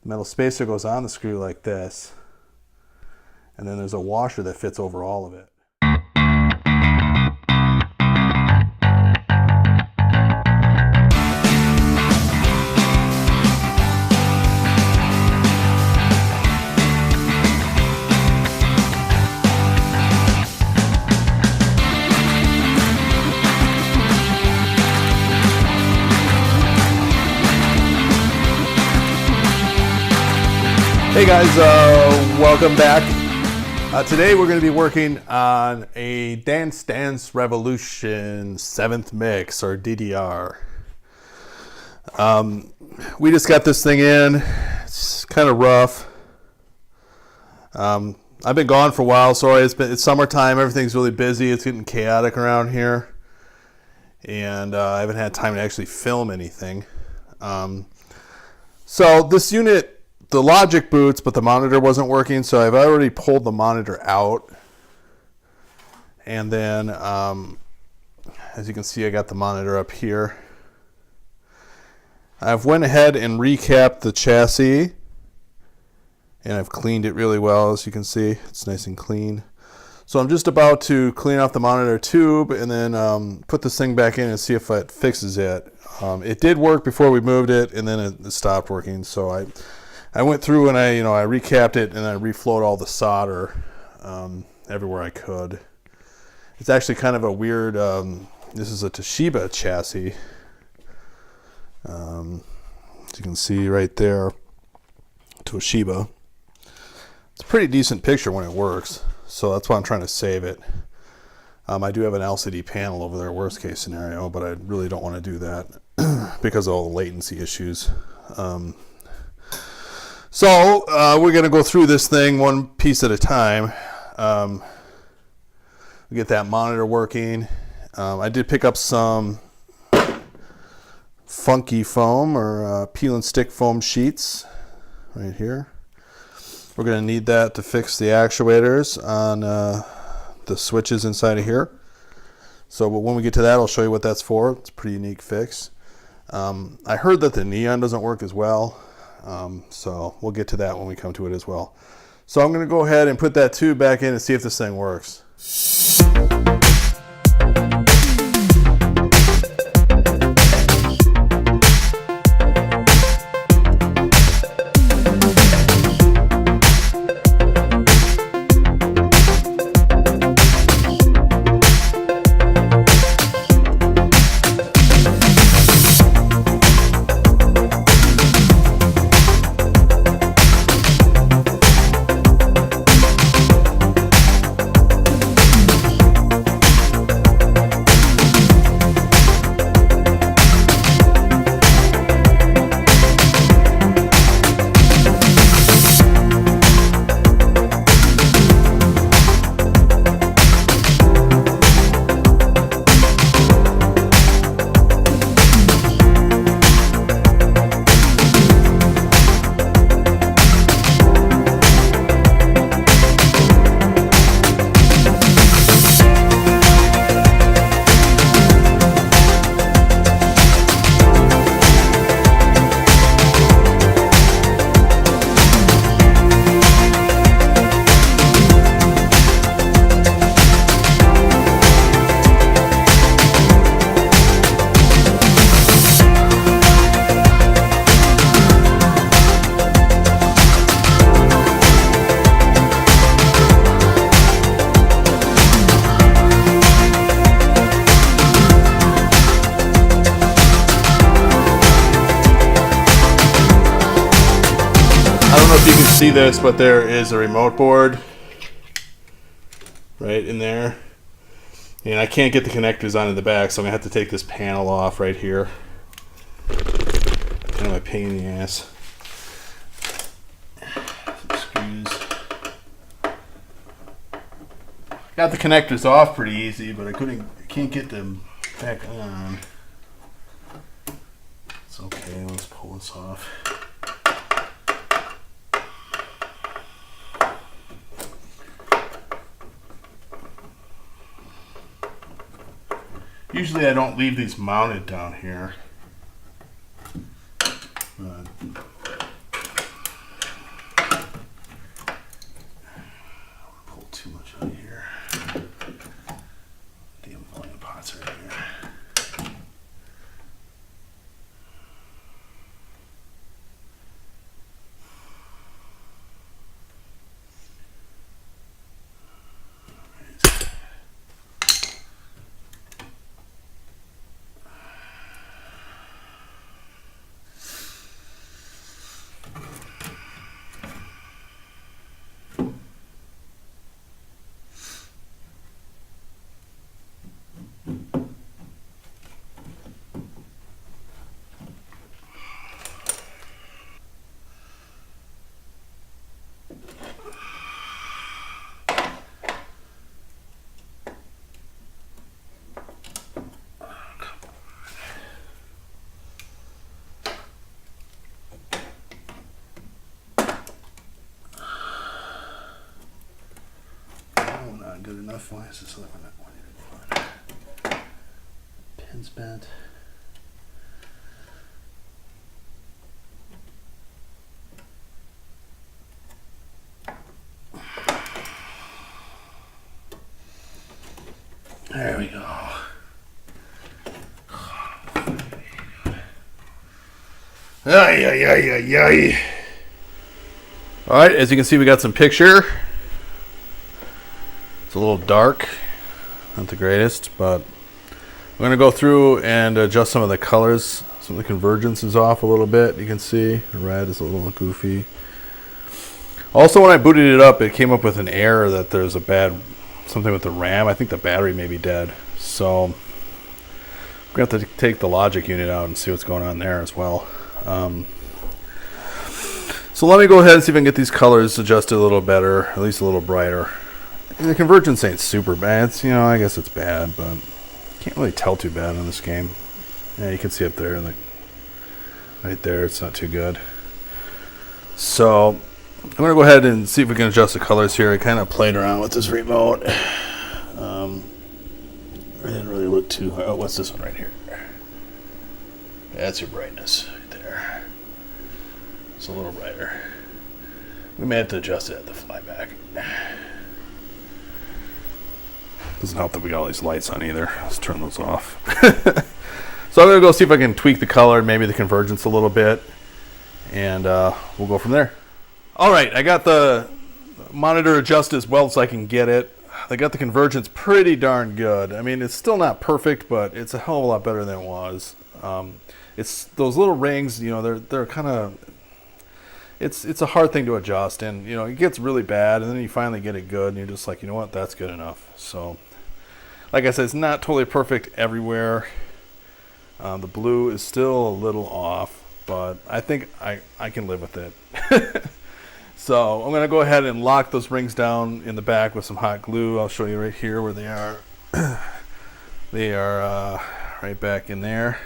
The metal spacer goes on the screw like this, and then there's a washer that fits over all of it. Hey guys, welcome back. Today we're going to be working on a Dance Dance Revolution 7th mix, or DDR. We just got this thing in. It's kind of rough. I've been gone for a while. Sorry, it's summertime. Everything's really busy. It's getting chaotic around here, and I haven't had time to actually film anything. So this unit, the logic boots, but the monitor wasn't working, so I've already pulled the monitor out. And then, as you can see, I got the monitor up here. I've went ahead and recapped the chassis, and I've cleaned it really well. As you can see, it's nice and clean. So I'm just about to clean off the monitor tube and then put this thing back in and see if it fixes it. It did work before we moved it, and then it stopped working. So I went through and I recapped it, and I reflowed all the solder everywhere I could. It's actually kind of a weird, this is a Toshiba chassis. As you can see right there, Toshiba. It's a pretty decent picture when it works, so that's why I'm trying to save it. I do have an LCD panel over there, worst case scenario, but I really don't want to do that because of all the latency issues. So we're going to go through this thing one piece at a time. We get that monitor working. I did pick up some funky foam, or peel and stick foam sheets right here. We're going to need that to fix the actuators on the switches inside of here. So when we get to that, I'll show you what that's for. It's a pretty unique fix. I heard that the neon doesn't work as well. So we'll get to that when we come to it as well. So I'm going to go ahead and put that tube back in and see if this thing works. See this, but there is a remote board right in there, and I can't get the connectors onto the back, so I'm gonna have to take this panel off right here. Kind of a pain in the ass. Some screws. Got the connectors off pretty easy, but I can't get them back on. It's okay, let's pull this off. Usually I don't leave these mounted down here, but not good enough. Why is this other one not wanting? Pin's bent. There we go. Ay, ay, ay, ay, ay. All right, as you can see, we got some picture. It's a little dark, not the greatest, but I'm going to go through and adjust some of the colors. Some of the convergence is off a little bit. You can see the red is a little goofy. Also, when I booted it up, it came up with an error that there's a bad something with the RAM. I think the battery may be dead. So I'm going to have to take the logic unit out and see what's going on there as well. So let me go ahead and see if I can get these colors adjusted a little better, at least a little brighter. The convergence ain't super bad. It's, I guess it's bad, but can't really tell too bad on this game. Yeah, you can see up there, like right there, it's not too good. So I'm going to go ahead and see if we can adjust the colors here. I kind of played around with this remote. I didn't really look too hard. Oh, what's this one right here? That's your brightness right there. It's a little brighter. We may have to adjust it at the flyback. Doesn't help that we got all these lights on either. Let's turn those off. So I'm going to go see if I can tweak the color, maybe the convergence a little bit, and we'll go from there. All right, I got the monitor adjusted as well as I can get it. I got the convergence pretty darn good. I mean, it's still not perfect, but it's a hell of a lot better than it was. It's those little rings, they're kind of... It's a hard thing to adjust, and it gets really bad, and then you finally get it good, and you're just like, you know what, that's good enough. So, like I said, it's not totally perfect everywhere. The blue is still a little off, but I think I can live with it. So I'm going to go ahead and lock those rings down in the back with some hot glue. I'll show you right here where they are. They are right back in there.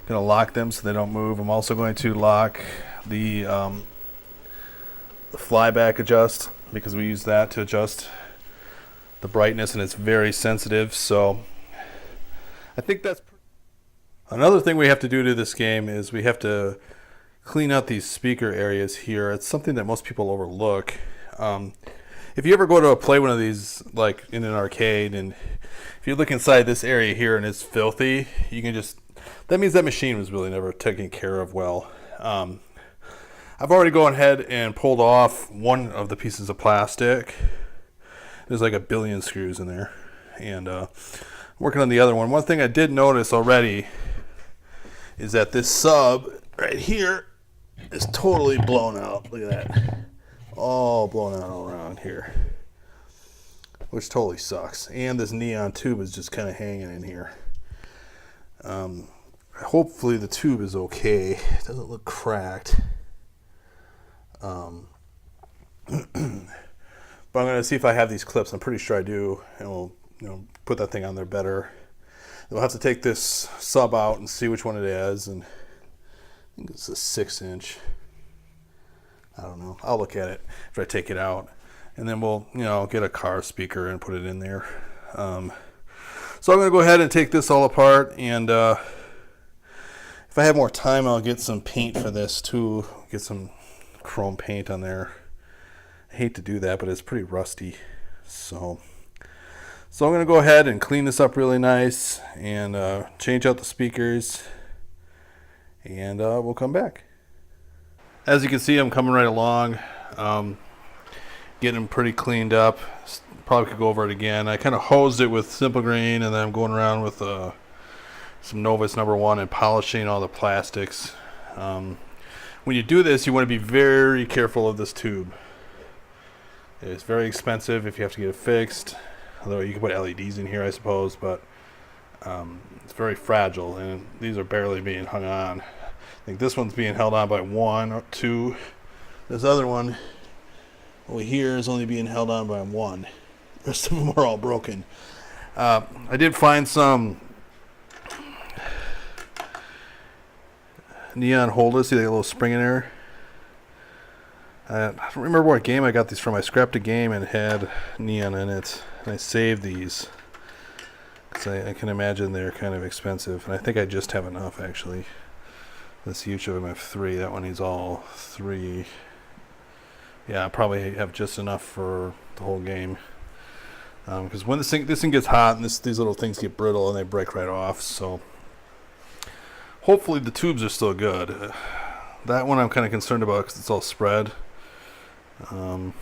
Going to lock them so they don't move. I'm also going to lock the flyback adjust, because we use that to adjust the brightness, and it's very sensitive. So I think that's another thing we have to do to this game is we have to clean out these speaker areas here. It's something that most people overlook. If you ever go to play one of these, like in an arcade, and if you look inside this area here and it's filthy, you can just, that means that machine was really never taken care of well. I've already gone ahead and pulled off one of the pieces of plastic. There's like 1 billion screws in there, and working on the other one. One thing I did notice already is that this sub right here is totally blown out. Look at that. All blown out all around here, which totally sucks. And this neon tube is just kind of hanging in here. Hopefully the tube is okay. It doesn't look cracked. But I'm going to see if I have these clips. I'm pretty sure I do, and we'll put that thing on there better. We'll have to take this sub out and see which one it is, and I think it's a 6-inch. I don't know. I'll look at it if I take it out, and then we'll get a car speaker and put it in there. So I'm going to go ahead and take this all apart, and if I have more time, I'll get some paint for this too. Get some chrome paint on there. I hate to do that, but it's pretty rusty. So I'm going to go ahead and clean this up really nice and change out the speakers, and we'll come back. As you can see, I'm coming right along, getting them pretty cleaned up. Probably could go over it again. I kind of hosed it with Simple Green, and then I'm going around with some Novus #1 and polishing all the plastics. When you do this, you want to be very careful of this tube. It's very expensive if you have to get it fixed. Although you can put LEDs in here, I suppose, but it's very fragile, and these are barely being hung on. I think this one's being held on by 1 or 2. This other one over here is only being held on by 1. The rest of them are all broken. I did find some neon holders. See that little spring in there? I don't remember what game I got these from. I scrapped a game and it had neon in it, and I saved these because I can imagine they're kind of expensive, and I think I just have enough actually. This each of them have 3. That one needs all 3. Yeah, I probably have just enough for the whole game. Because when this thing gets hot and these little things get brittle and they break right off. So hopefully the tubes are still good. That one I'm kind of concerned about because it's all spread. And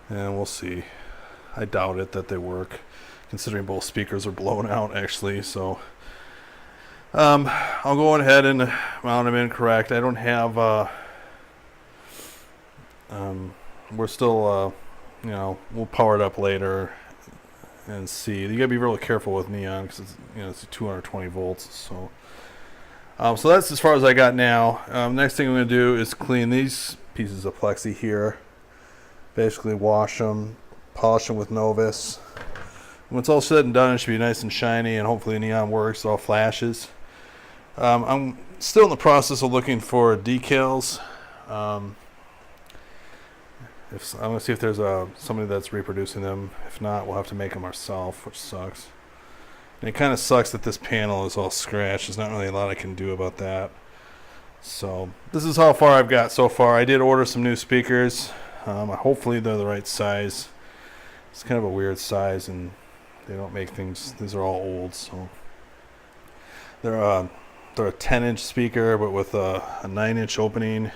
we'll see. I doubt it that they work, considering both speakers are blown out actually. So I'll go ahead and mount them in correct. I don't have we're still we'll power it up later and see. You gotta be really careful with neon because it's 220 volts. So so that's as far as I got now. Next thing I'm gonna do is clean these pieces of plexi here. Basically wash them, polish them with Novus. When it's all said and done, it should be nice and shiny, and hopefully the neon works, it all flashes. I'm still in the process of looking for decals. I'm going to see if there's somebody that's reproducing them. If not, we'll have to make them ourselves, which sucks. And it kind of sucks that this panel is all scratched. There's not really a lot I can do about that. So this is how far I've got so far. I did order some new speakers. Hopefully they're the right size. It's kind of a weird size, and they don't make things. These are all old, so they're a 10-inch speaker, but with a 9-inch opening.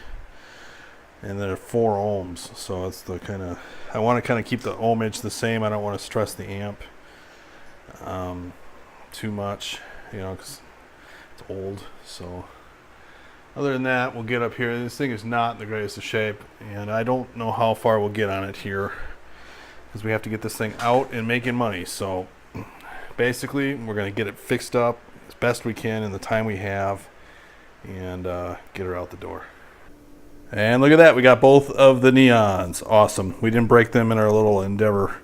And they're 4 ohms, so it's the kind of, I want to kind of keep the ohmage the same. I don't want to stress the amp too much, because it's old. So other than that, we'll get up here. This thing is not in the greatest of shape, and I don't know how far we'll get on it here because we have to get this thing out and making money. So basically, we're going to get it fixed up as best we can in the time we have and get her out the door. And look at that, we got both of the neons. Awesome. We didn't break them in our little endeavor.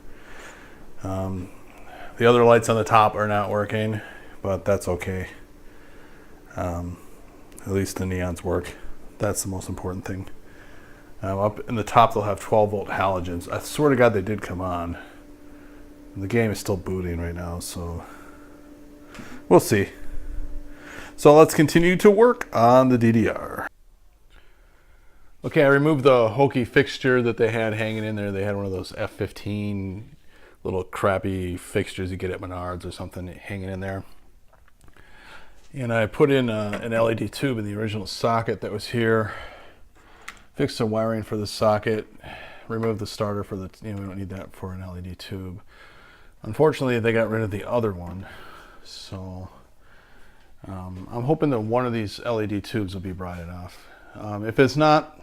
The other lights on the top are not working, but that's okay. At least the neons work. That's the most important thing. Up in the top, they'll have 12-volt halogens. I swear to God they did come on. And the game is still booting right now, so we'll see. So let's continue to work on the DDR. Okay, I removed the hokey fixture that they had hanging in there. They had one of those F15 little crappy fixtures you get at Menards or something hanging in there. And I put in an LED tube in the original socket that was here. Fixed the wiring for the socket. Removed the starter for the, we don't need that for an LED tube. Unfortunately, they got rid of the other one. So I'm hoping that one of these LED tubes will be bright enough. If it's not,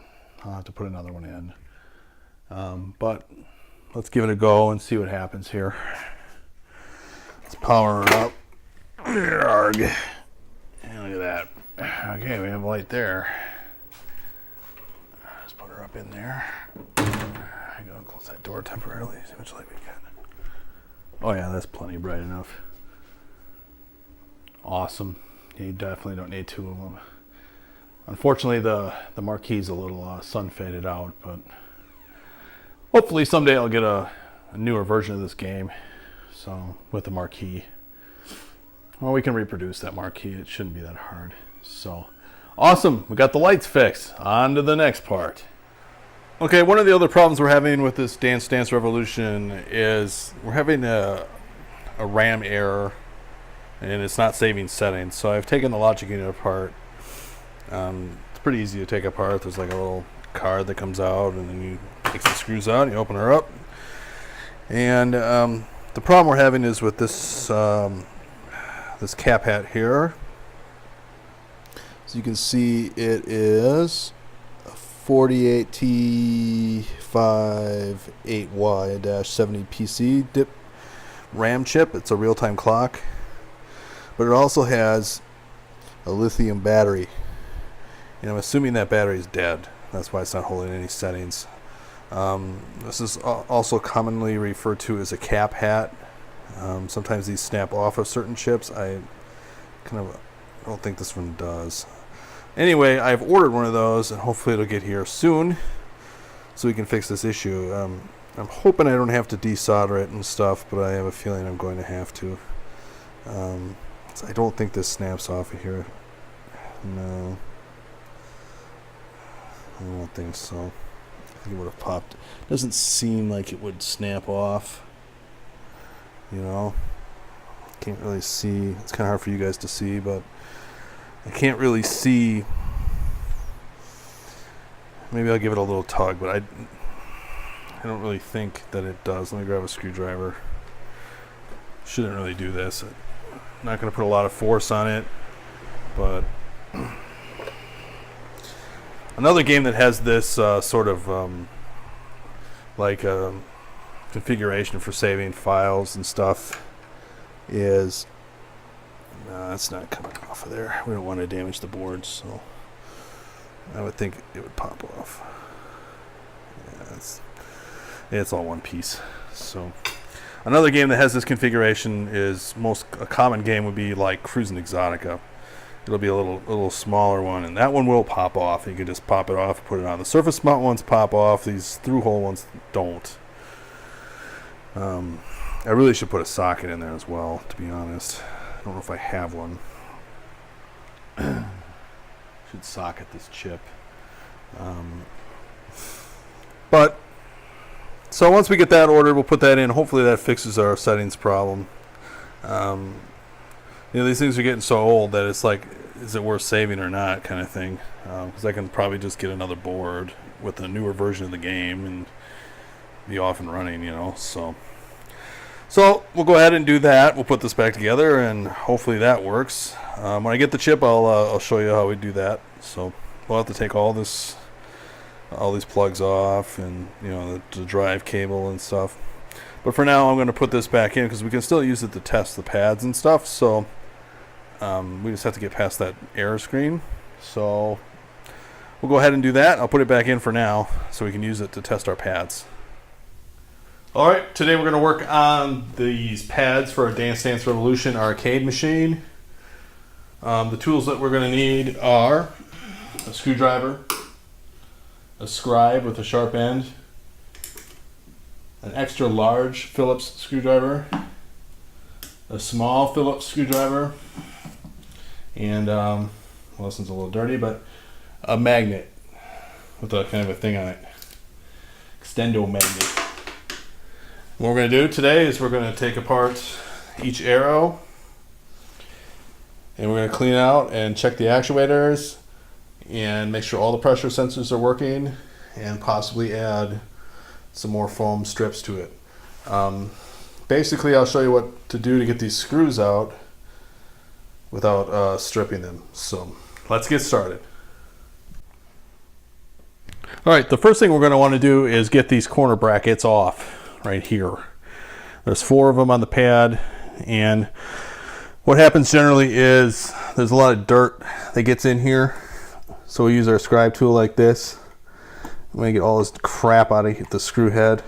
I'll have to put another one in. But let's give it a go and see what happens here. Let's power her up. Yarg. And look at that. Okay, we have light there. Let's put her up in there. I'm going to close that door temporarily. See how much light we get. Oh yeah, that's plenty bright enough. Awesome. You definitely don't need 2 of them. Unfortunately, the marquee's a little sun faded out, but hopefully someday I'll get a newer version of this game. So with the marquee, well, we can reproduce that marquee. It shouldn't be that hard. So awesome, we got the lights fixed. On to the next part. Okay, one of the other problems we're having with this Dance Dance Revolution is we're having a RAM error, and it's not saving settings. So I've taken the logic unit apart. It's pretty easy to take apart. There's like a little card that comes out, and then you take the screws out and you open her up. And the problem we're having is with this this cap hat here. So you can see it is a 48T58Y-70 PC DIP RAM chip. It's a real-time clock, but it also has a lithium battery. And I'm assuming that battery is dead. That's why it's not holding any settings. This is also commonly referred to as a cap hat. Sometimes these snap off of certain chips. I don't think this one does. Anyway, I've ordered one of those, and hopefully it'll get here soon, so we can fix this issue. I'm hoping I don't have to desolder it and stuff, but I have a feeling I'm going to have to. I don't think this snaps off of here. No. I don't think so. I think it would have popped. Doesn't seem like it would snap off. You know? Can't really see. It's kind of hard for you guys to see, but I can't really see. Maybe I'll give it a little tug, but I don't really think that it does. Let me grab a screwdriver. Shouldn't really do this. I'm not going to put a lot of force on it, but another game that has this sort of configuration for saving files and stuff is, no, that's not coming off of there. We don't want to damage the boards, so I would think it would pop off. Yeah, it's all one piece. So another game that has this configuration is a common game would be like Cruis'n Exotica. It'll be a little smaller one, and that one will pop off. You can just pop it off, put it on. The surface mount ones pop off. These through-hole ones don't. I really should put a socket in there as well, to be honest. I don't know if I have one. Should socket this chip. But so once we get that ordered, we'll put that in. Hopefully that fixes our settings problem. These things are getting so old that it's like, is it worth saving or not, kind of thing. Because I can probably just get another board with a newer version of the game and be off and running, So we'll go ahead and do that. We'll put this back together, and hopefully that works. When I get the chip, I'll show you how we do that. So we'll have to take all these plugs off, and the drive cable and stuff. But for now, I'm going to put this back in because we can still use it to test the pads and stuff. So we just have to get past that error screen. So we'll go ahead and do that. I'll put it back in for now so we can use it to test our pads. All right, today we're going to work on these pads for our Dance Dance Revolution arcade machine. The tools that we're going to need are a screwdriver, a scribe with a sharp end, an extra large Phillips screwdriver, a small Phillips screwdriver, and well, this one's a little dirty, but a magnet with a kind of a thing on it, extendo magnet. What we're going to do today is we're going to take apart each arrow, and we're going to clean out and check the actuators and make sure all the pressure sensors are working, and possibly add some more foam strips to it. Basically, I'll show you what to do to get these screws out without stripping them. So let's get started. All right, the first thing we're going to want to do is get these corner brackets off right here. There's 4 of them on the pad, and what happens generally is there's a lot of dirt that gets in here, so we use our scribe tool like this. I'm going to get all this crap out of the screw head.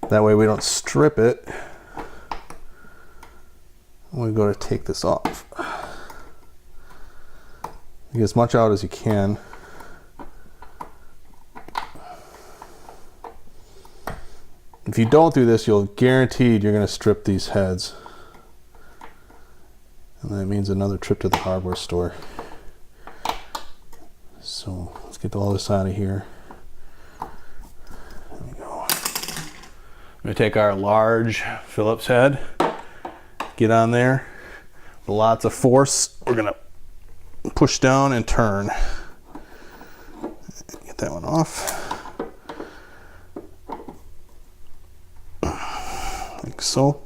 That way we don't strip it when we go to take this off. Get as much out as you can. If you don't do this, you're guaranteed you're going to strip these heads. And that means another trip to the hardware store. So let's get all this out of here. There we go. I'm going to take our large Phillips head, get on there. With lots of force, we're going to push down and turn. Get that one off. Like so.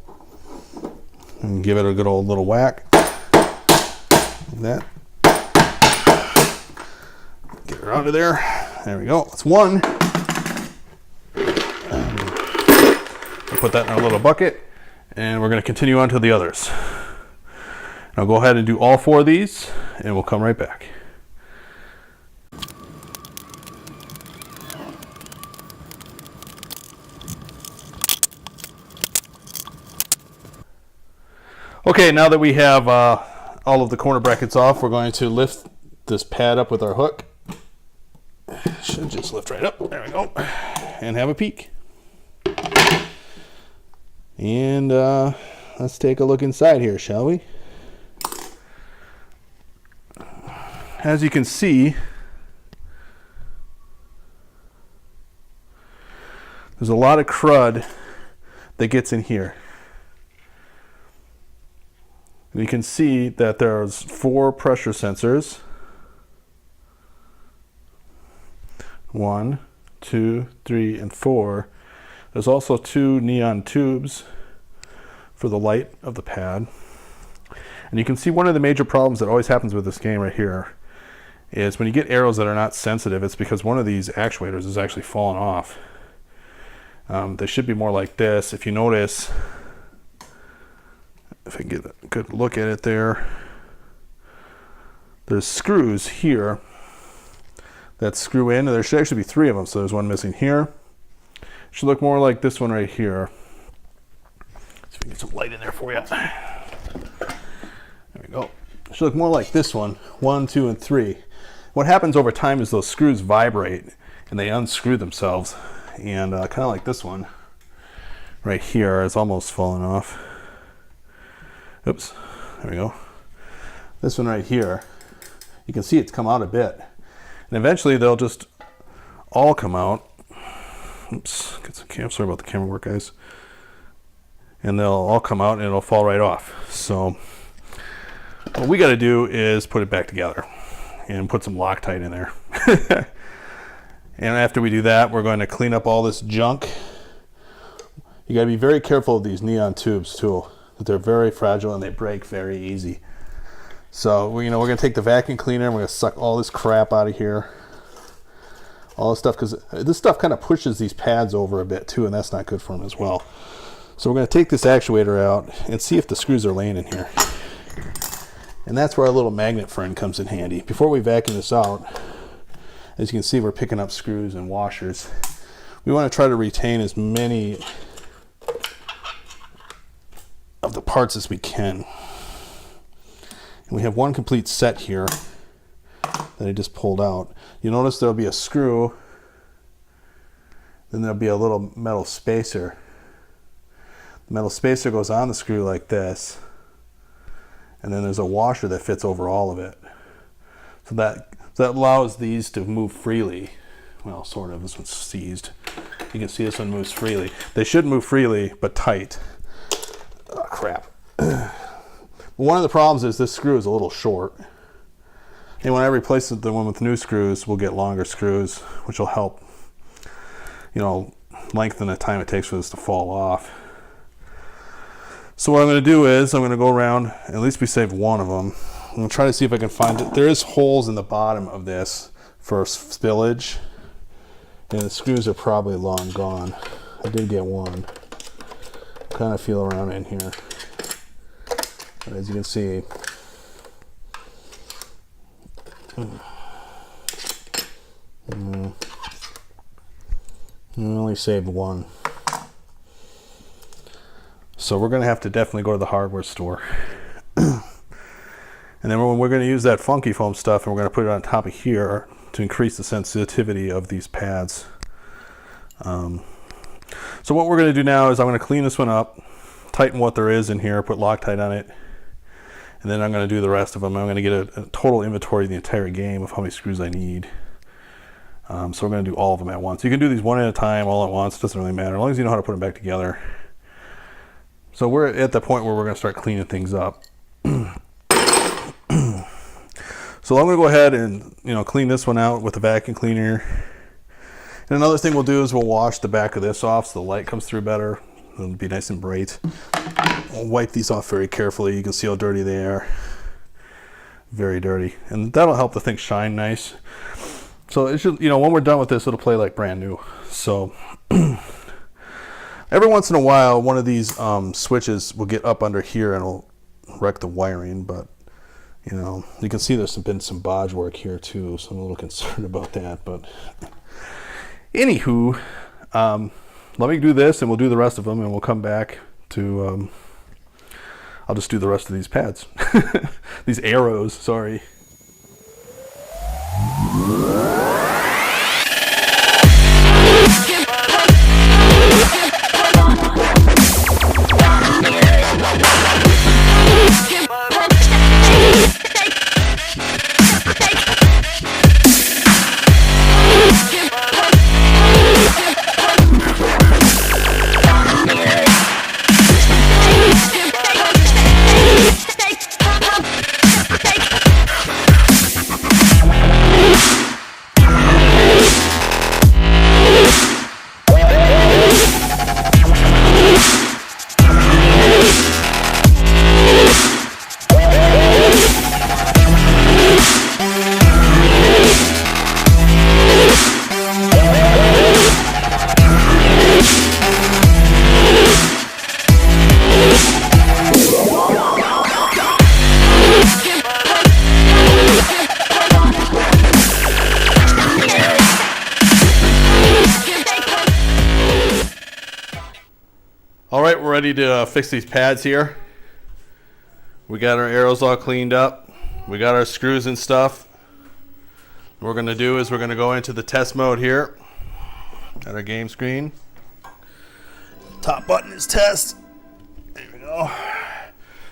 And give it a good old little whack. Like that. Get her out of there. There we go. That's one. We'll put that in our little bucket, and we're going to continue on to the others. I'll go ahead and do all 4 of these, and we'll come right back. Okay, now that we have all of the corner brackets off, we're going to lift this pad up with our hook. Should just lift right up. There we go. And have a peek. And let's take a look inside here, shall we? As you can see, there's a lot of crud that gets in here. And you can see that there's 4 pressure sensors. 1, 2, 3, and 4. There's also 2 neon tubes for the light of the pad. And you can see one of the major problems that always happens with this game right here is when you get arrows that are not sensitive, it's because one of these actuators is actually falling off. They should be more like this. If you notice, if I can get a good look at it there, there's screws here that screw in, and there should actually be 3 of them, so there's one missing here. It should look more like this one right here. Let's see if we can get some light in there for you. There we go. It should look more like this one, 1, 2, and 3. What happens over time is those screws vibrate and they unscrew themselves, and kind of like this one right here is almost falling off. Oops, there we go. This one right here, you can see it's come out a bit, and eventually they'll just all come out. Oops, get some cam. Sorry about the camera work, guys. And they'll all come out and it'll fall right off. So what we got to do is put it back together and put some Loctite in there. And after we do that, we're going to clean up all this junk. You got to be very careful of these neon tubes too. They're very fragile and they break very easy. So we're going to take the vacuum cleaner and we're going to suck all this crap out of here. All this stuff, because this stuff kind of pushes these pads over a bit too, and that's not good for them as well. So we're going to take this actuator out and see if the screws are laying in here. And that's where our little magnet friend comes in handy. Before we vacuum this out, as you can see, we're picking up screws and washers. We want to try to retain as many of the parts as we can. And we have one complete set here that I just pulled out. You notice there'll be a screw, then there'll be a little metal spacer. The metal spacer goes on the screw like this, and then there's a washer that fits over all of it. So that allows these to move freely. Well, sort of. This one's seized. You can see this one moves freely. They should move freely, but tight. Oh, crap. One of the problems is this screw is a little short. And when I replace the one with new screws, we'll get longer screws, which will help, lengthen the time it takes for this to fall off. So what I'm going to do is I'm going to go around, at least we saved one of them. I'm going to try to see if I can find it. There is holes in the bottom of this for spillage, and the screws are probably long gone. I did get one. Kind of feel around in here. But as you can see, I only saved one. So we're going to have to definitely go to the hardware store. And then we're going to use that funky foam stuff and we're going to put it on top of here to increase the sensitivity of these pads. So what we're going to do now is I'm going to clean this one up, tighten what there is in here, put Loctite on it, and then I'm going to do the rest of them. I'm going to get a total inventory of the entire game of how many screws I need. So we're going to do all of them at once. You can do these one at a time, all at once. It doesn't really matter, as long as you know how to put them back together. So we're at the point where we're going to start cleaning things up. So I'm going to go ahead and clean this one out with the vacuum cleaner. And another thing we'll do is we'll wash the back of this off so the light comes through better. It'll be nice and bright. We'll wipe these off very carefully. You can see how dirty they are. Very dirty. And that'll help the thing shine nice. So it should, when we're done with this, it'll play like brand new. So every once in a while, one of these switches will get up under here and it'll wreck the wiring. But you can see there's been some bodge work here too, so I'm a little concerned about that. But anywho, let me do this and we'll do the rest of them and we'll come back to I'll just do the rest of these pads. These arrows, sorry. All right, we're ready to fix these pads here. We got our arrows all cleaned up. We got our screws and stuff. What we're going to do is we're going to go into the test mode here at our game screen. Top button is test. There we go.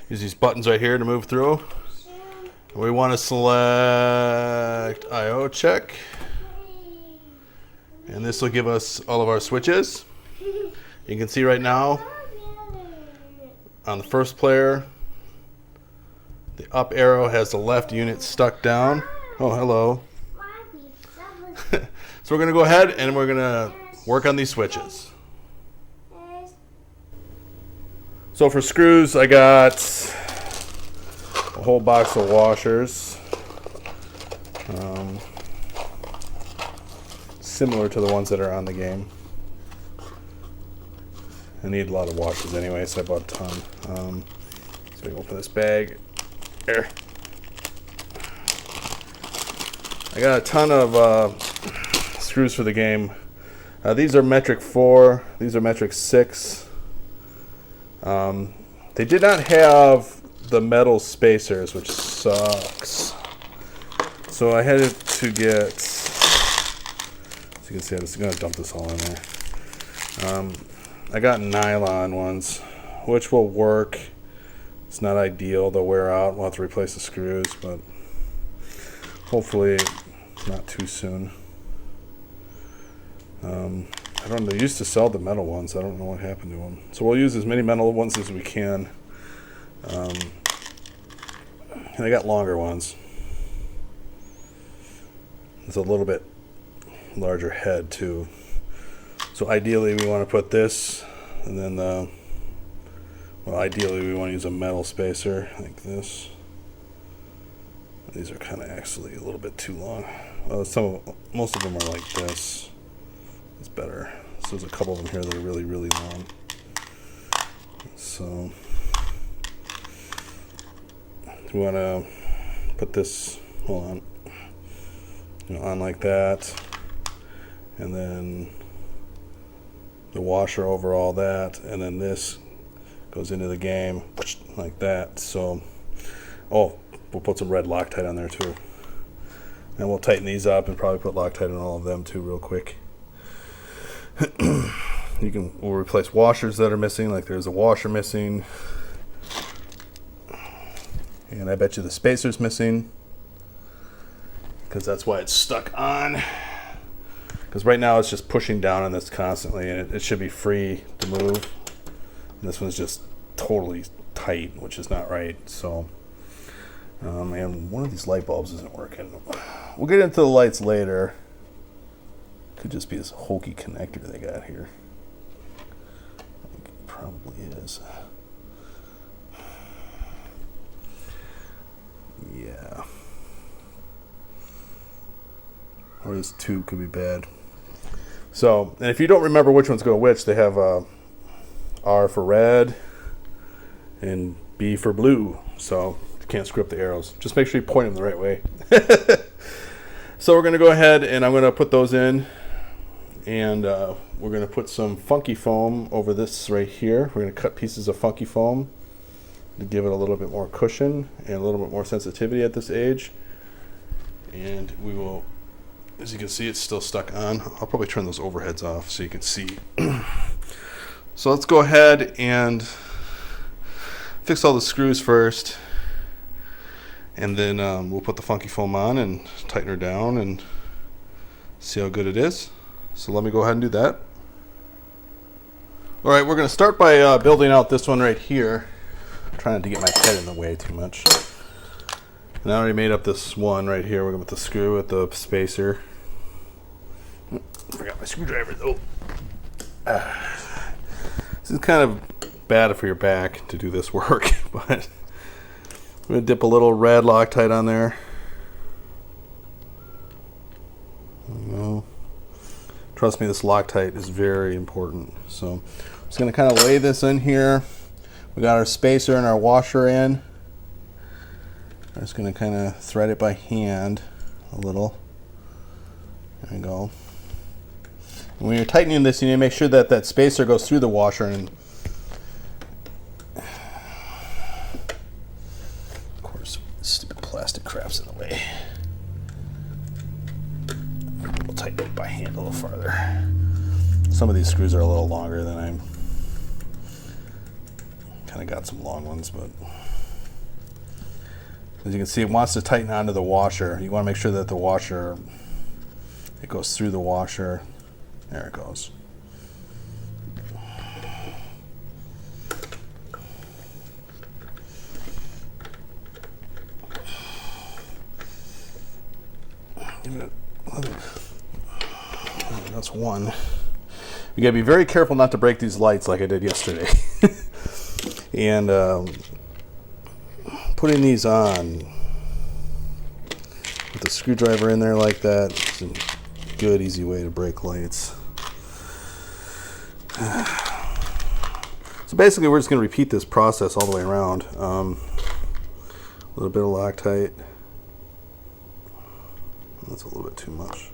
Use these buttons right here to move through. We want to select I/O check. And this will give us all of our switches. You can see right now on the first player, the up arrow has the left unit stuck down. Oh, hello. So we're going to go ahead and we're going to work on these switches. So for screws, I got a whole box of washers. Similar to the ones that are on the game. I need a lot of washers anyway, so I bought a ton. So we can open this bag. There. I got a ton of screws for the game. These are metric 4. These are metric 6. They did not have the metal spacers, which sucks. So I had to get, as you can see, I'm just going to dump this all in there. I got nylon ones, which will work. It's not ideal. They'll wear out. We'll have to replace the screws, but hopefully not too soon. I don't know. They used to sell the metal ones. I don't know what happened to them. So we'll use as many metal ones as we can. And I got longer ones. It's a little bit larger head too. So ideally we want to put this, and then ideally we want to use a metal spacer like this. These are kind of actually a little bit too long. Most of them are like this. It's better. So there's a couple of them here that are really, really long. So we want to put this, hold on, on like that, and then the washer over all that, and then this goes into the game like that. So, we'll put some red Loctite on there too, and we'll tighten these up and probably put Loctite on all of them too real quick. We'll replace washers that are missing, like there's a washer missing, and I bet you the spacer's missing because that's why it's stuck on. Because right now it's just pushing down on this constantly, and it should be free to move. And this one's just totally tight, which is not right. So, and one of these light bulbs isn't working. We'll get into the lights later. Could just be this hokey connector they got here. I think it probably is. Yeah. Or this tube could be bad. So, and if you don't remember which one's going to which, they have R for red and B for blue. So you can't screw up the arrows. Just make sure you point them the right way. So we're going to go ahead and I'm going to put those in. And we're going to put some funky foam over this right here. We're going to cut pieces of funky foam to give it a little bit more cushion and a little bit more sensitivity at this age. And we will, as you can see, it's still stuck on. I'll probably turn those overheads off so you can see. So let's go ahead and fix all the screws first, and then we'll put the funky foam on and tighten her down and see how good it is. So let me go ahead and do that. All right, we're going to start by building out this one right here. I'm trying not to get my head in the way too much. And I already made up this one right here. We're going to put the screw with the spacer. Forgot my screwdriver though. This is kind of bad for your back to do this work, but I'm going to dip a little red Loctite on there. Trust me, this Loctite is very important. So I'm just going to kind of lay this in here. We got our spacer and our washer in. I'm just going to kind of thread it by hand a little. There we go. And when you're tightening this, you need to make sure that that spacer goes through the washer. And of course, stupid plastic crap's in the way. We'll tighten it by hand a little farther. Some of these screws are a little longer than I'm. Kind of got some long ones, but as you can see, it wants to tighten onto the washer. You want to make sure that the washer, it goes through the washer. There it goes. That's one. You gotta be very careful not to break these lights like I did yesterday. And putting these on with the screwdriver in there like that is a good, easy way to break lights. So basically, we're just going to repeat this process all the way around. A little bit of Loctite. That's a little bit too much.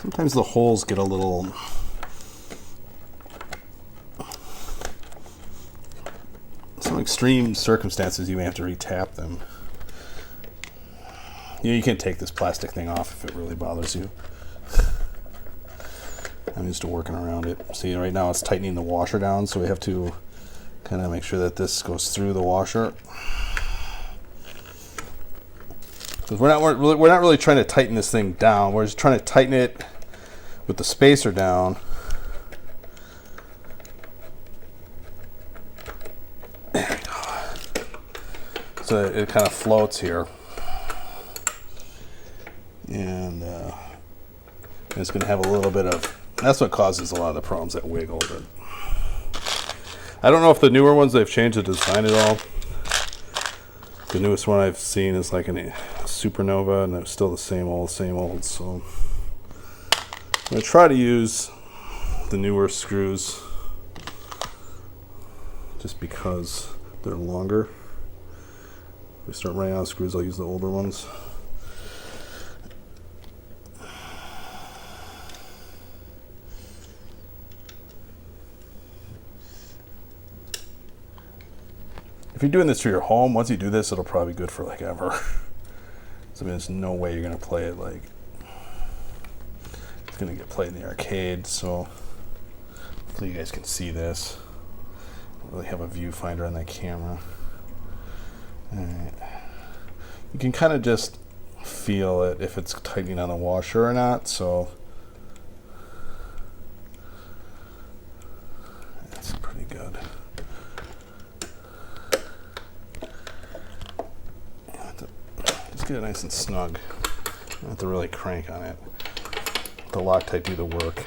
Sometimes the holes get a little some extreme circumstances you may have to re-tap them. You know, you can take this plastic thing off if it really bothers you. I'm used to working around it. See, right now it's tightening the washer down, so we have to kind of make sure that this goes through the washer. Because we're not really trying to tighten this thing down. We're just trying to tighten it with the spacer down. There we go. So it kind of floats here. And it's going to have a little bit of, that's what causes a lot of the problems that wiggle. But I don't know if the newer ones, they've changed the design at all. The newest one I've seen is like a Supernova, and it's still the same old. So I'm going to try to use the newer screws just because they're longer. If we start running out of screws, I'll use the older ones. If you're doing this for your home, once you do this, it'll probably be good for like ever. So I mean, there's no way you're going to play it like it's going to get played in the arcade. So hopefully you guys can see this. I don't really have a viewfinder on that camera. All right. You can kind of just feel it if it's tightening on the washer or not. So that's pretty good. Just get it nice and snug. You don't have to really crank on it. Let the Loctite do the work.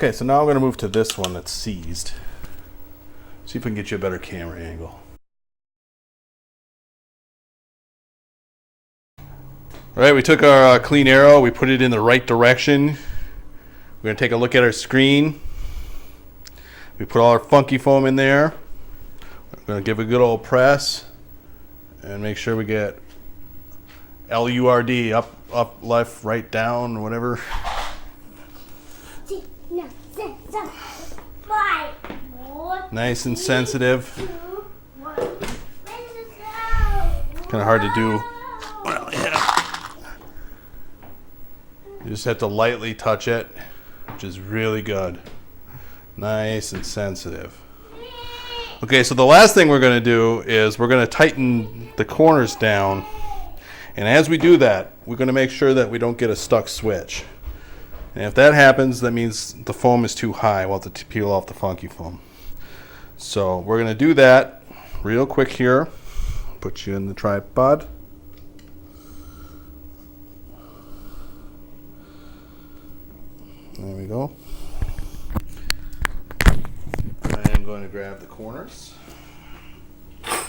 Okay, so now I'm going to move to this one that's seized. See if we can get you a better camera angle. All right, we took our clean arrow, we put it in the right direction. We're going to take a look at our screen. We put all our funky foam in there. We're going to give a good old press and make sure we get LURD, up, left, right, down, whatever. Nice and sensitive. Kind of hard to do. Well, yeah. You just have to lightly touch it, which is really good. Nice and sensitive. Okay, so the last thing we're going to do is we're going to tighten the corners down. And as we do that, we're going to make sure that we don't get a stuck switch. And if that happens, that means the foam is too high. We'll have to peel off the funky foam. So we're going to do that real quick here. Put you in the tripod. There we go. I am going to grab the corners. Put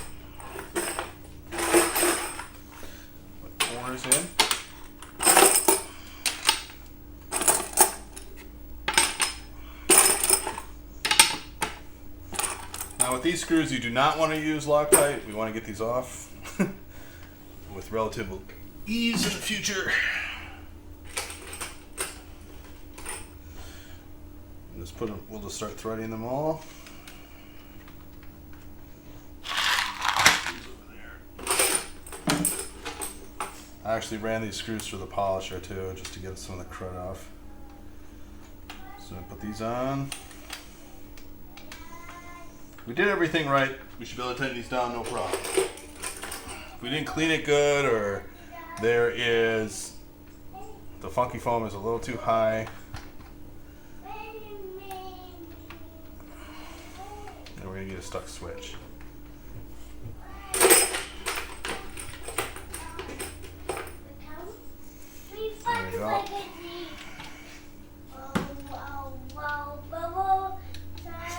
corners in. Now with these screws, you do not want to use Loctite. We want to get these off with relative ease in the future. We'll just start threading them all. I actually ran these screws through the polisher too, just to get some of the crud off. So I put these on. We did everything right. We should be able to tighten these down, no problem. If we didn't clean it good, or there is, the funky foam is a little too high, and we're gonna get a stuck switch. There we go.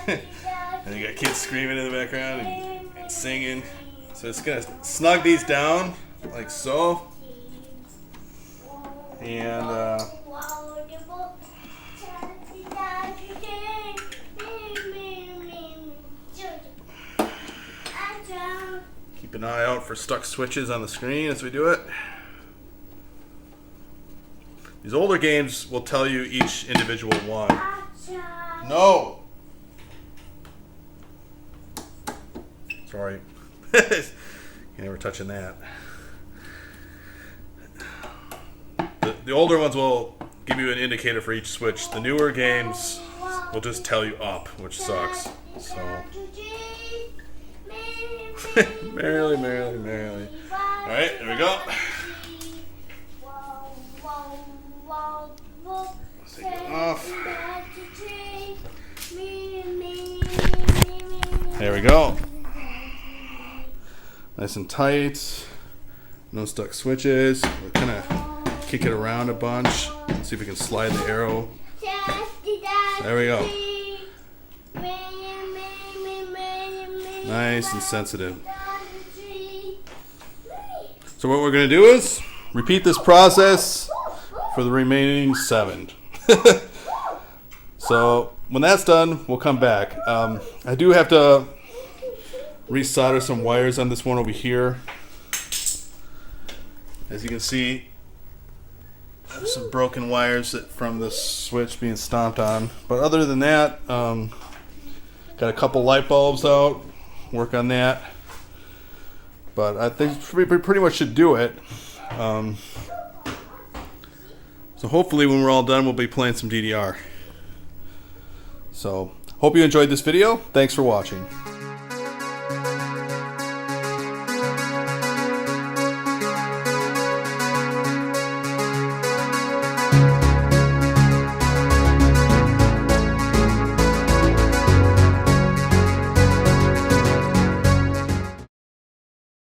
And you got kids screaming in the background and singing. So it's gonna snug these down like so. And keep an eye out for stuck switches on the screen as we do it. These older games will tell you each individual one. No! Sorry. You're never touching that. The older ones will give you an indicator for each switch. The newer games will just tell you up, which sucks. So merrily, merrily, merrily. Alright, there we go. Let's take it off. There we go. Nice and tight. No stuck switches. We're kind of kick it around a bunch. See if we can slide the arrow. There we go. Nice and sensitive. So what we're going to do is repeat this process for the remaining 7. So when that's done, we'll come back. I do have to resolder some wires on this one over here. As you can see, there's some broken wires from the switch being stomped on. But other than that, got a couple light bulbs out. Work on that. But I think we pretty much should do it. So hopefully when we're all done, we'll be playing some DDR. So hope you enjoyed this video. Thanks for watching.